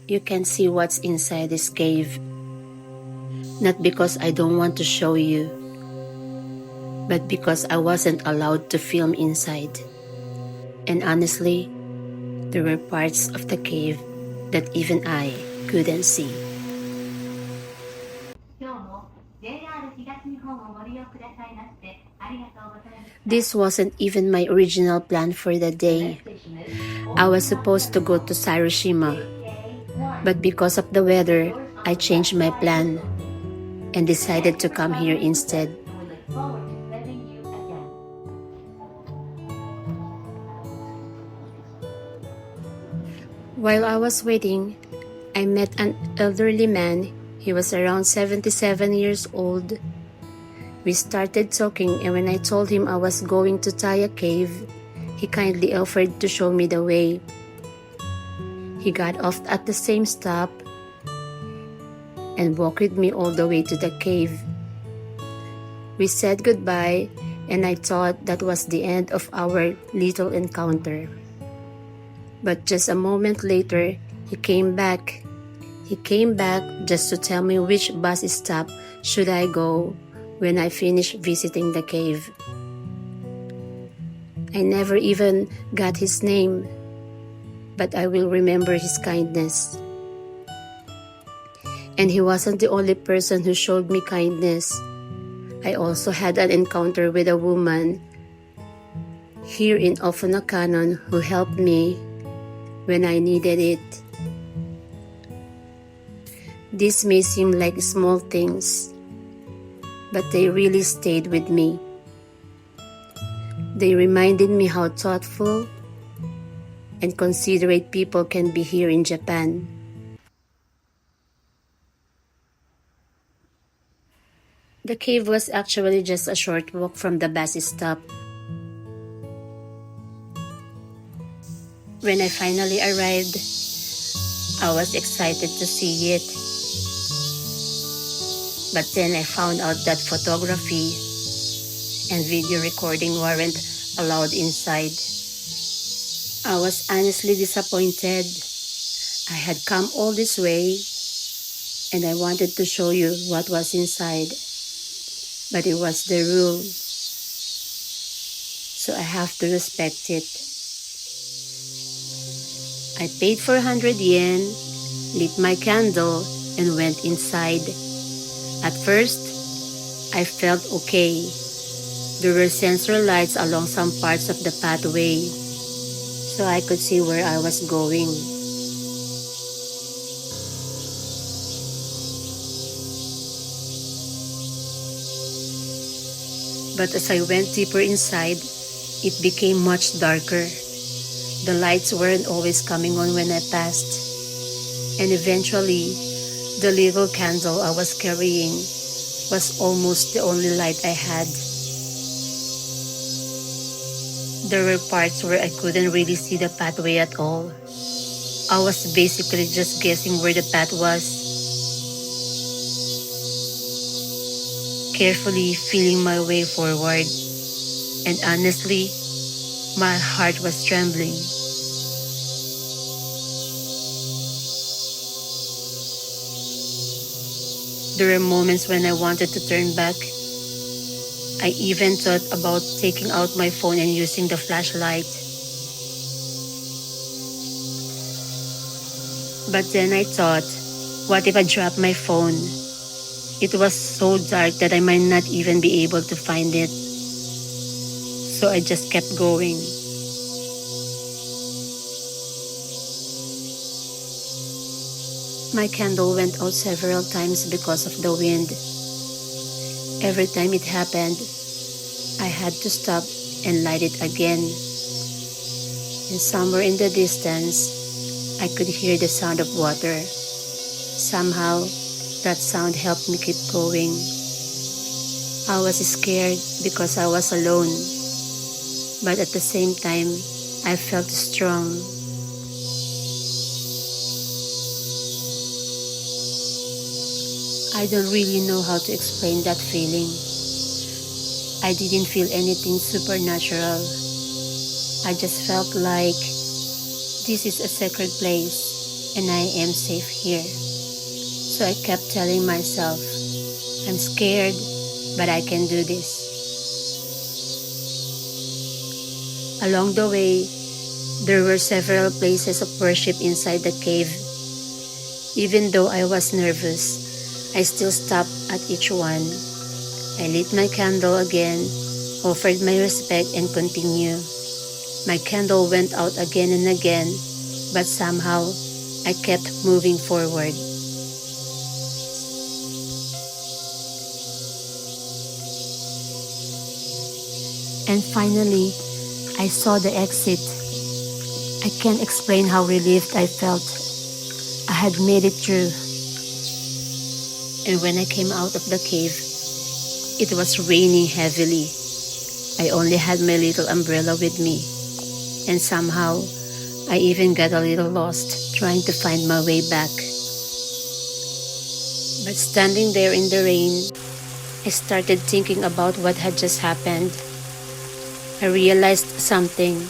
you can see what's inside this cave. Not because I don't want to show you, but because I wasn't allowed to film inside. And honestly, there were parts of the cave that even I couldn't see. This wasn't even my original plan for the day. I was supposed to go to Sarushima, but because of the weather, I changed my plan and decided to come here instead. While I was waiting, I met an elderly man. He was around 77 years old. We started talking, and when I told him I was going to Taya Cave, he kindly offered to show me the way. He got off at the same stop and walked with me all the way to the cave. We said goodbye, and I thought that was the end of our little encounter. But just a moment later, he came back. He came back just to tell me which bus stop should I go when I finished visiting the cave. I never even got his name, but I will remember his kindness. And he wasn't the only person who showed me kindness. I also had an encounter with a woman here in Ofunakanon who helped me when I needed it. This may seem like small things, but they really stayed with me. They reminded me how thoughtful and considerate people can be here in Japan. The cave was actually just a short walk from the bus stop. When I finally arrived, I was excited to see it. But then I found out that photography and video recording weren't allowed inside. I was honestly disappointed. I had come all this way and I wanted to show you what was inside. But it was the rule, so I have to respect it. I paid 400 yen, lit my candle, and went inside. At first, I felt okay. There were sensor lights along some parts of the pathway, so I could see where I was going. But as I went deeper inside, it became much darker. The lights weren't always coming on when I passed. And eventually, the little candle I was carrying was almost the only light I had. There were parts where I couldn't really see the pathway at all. I was basically just guessing where the path was, carefully feeling my way forward, and honestly, my heart was trembling. There were moments when I wanted to turn back. I even thought about taking out my phone and using the flashlight. But then I thought, what if I drop my phone? It was so dark that I might not even be able to find it. So I just kept going. My candle went out several times because of the wind. Every time it happened, I had to stop and light it again. And somewhere in the distance, I could hear the sound of water. Somehow, that sound helped me keep going. I was scared because I was alone, but at the same time, I felt strong. I don't really know how to explain that feeling. I didn't feel anything supernatural. I just felt like this is a sacred place. and I am safe here. So I kept telling myself, I'm scared, but I can do this. Along the way, there were several places of worship inside the cave. Even though I was nervous, I still stopped at each one. I lit my candle again, offered my respect, and continued. My candle went out again and again, but somehow I kept moving forward. And finally, I saw the exit. I can't explain how relieved I felt. I had made it through. And when I came out of the cave, it was raining heavily. I only had my little umbrella with me. And somehow, I even got a little lost trying to find my way back. But standing there in the rain, I started thinking about what had just happened. I realized something.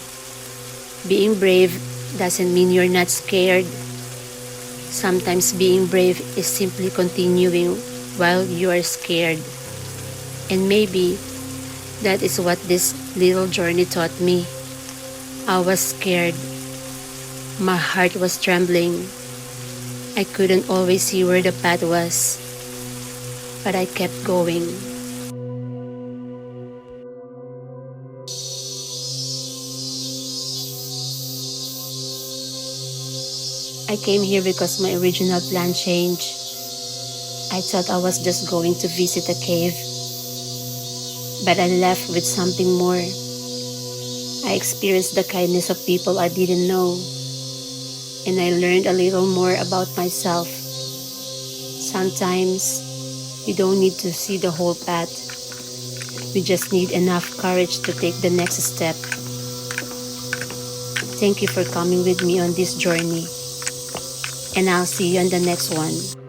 Being brave doesn't mean you're not scared. Sometimes being brave is simply continuing while you are scared. And maybe that is what this little journey taught me. I was scared. My heart was trembling. I couldn't always see where the path was, but I kept going. I came here because my original plan changed. I thought I was just going to visit a cave, but I left with something more. I experienced the kindness of people I didn't know, and I learned a little more about myself. Sometimes, you don't need to see the whole path. We just need enough courage to take the next step. Thank you for coming with me on this journey, and I'll see you on the next one.